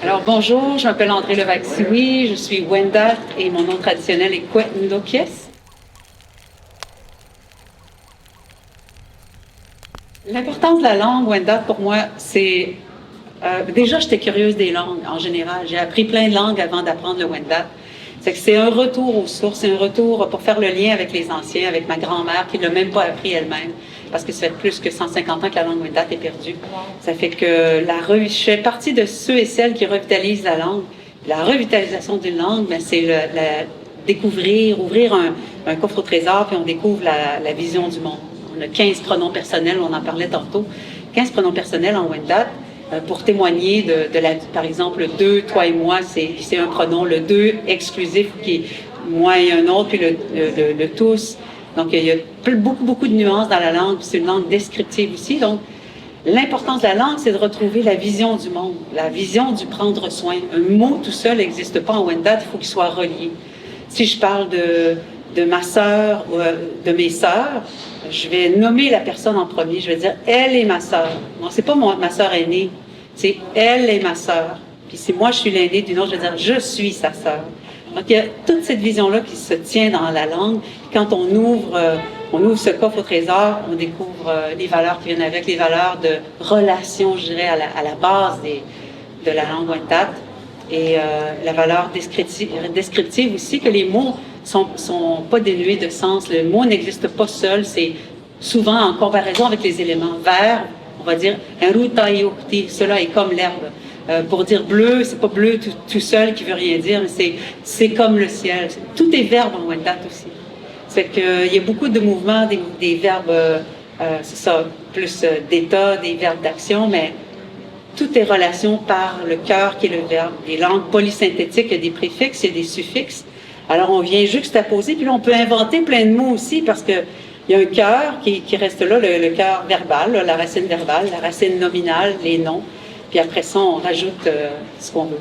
Alors bonjour, je m'appelle André Levac-Sioui, je suis Wendat et mon nom traditionnel est Kwet Ndokies. L'importance de la langue Wendat pour moi, c'est... déjà, j'étais curieuse des langues en général. J'ai appris plein de langues avant d'apprendre le Wendat. C'est un retour aux sources, c'est un retour pour faire le lien avec les anciens, avec ma grand-mère qui ne l'a même pas appris elle-même, parce que ça fait plus que 150 ans que la langue Wendat est perdue. Ça fait que je fais partie de ceux et celles qui revitalisent la langue. La revitalisation d'une langue, ben, c'est découvrir, ouvrir un coffre au trésor, puis on découvre la vision du monde. On a 15 pronoms personnels, on en parlait tantôt. 15 pronoms personnels en Wendat. Pour témoigner par exemple, le deux, toi et moi, c'est un pronom. Le deux exclusif qui est moi et un autre, puis le tous. Donc, il y a beaucoup de nuances dans la langue. C'est une langue descriptive aussi. Donc, l'importance de la langue, c'est de retrouver la vision du monde, la vision du prendre soin. Un mot tout seul n'existe pas en Wendat, il faut qu'il soit relié. Si je parle de ma sœur ou de mes sœurs, je vais nommer la personne en premier. Je vais dire « elle est ma sœur ». Non, c'est pas ma sœur aînée, c'est « elle est ma sœur ». Puis si moi, je suis l'aînée d'une autre, je vais dire « je suis sa sœur ». Donc, il y a toute cette vision-là qui se tient dans la langue. Quand on ouvre ce coffre au trésor, on découvre les valeurs qui viennent avec, les valeurs de relation, je dirais, à la base de la langue Wendat. Et la valeur descriptive aussi, que les mots sont pas dénués de sens. Le mot n'existe pas seul, c'est souvent en comparaison avec les éléments. Vert, on va dire « enrutayokti », cela est comme l'herbe. Pour dire bleu, c'est pas bleu tout seul qui veut rien dire, mais c'est comme le ciel. Tout est verbe en Wendat aussi. C'est qu'il y a beaucoup de mouvements, des verbes, c'est ça, plus d'état, des verbes d'action, mais tout est relation par le cœur qui est le verbe. Les langues polysynthétiques, il y a des préfixes, il y a des suffixes. Alors, on vient juxtaposer, puis là, on peut inventer plein de mots aussi, parce que il y a un cœur qui reste là, le cœur verbal, là, la racine verbale, la racine nominale, les noms. Puis après ça, on rajoute ce qu'on veut.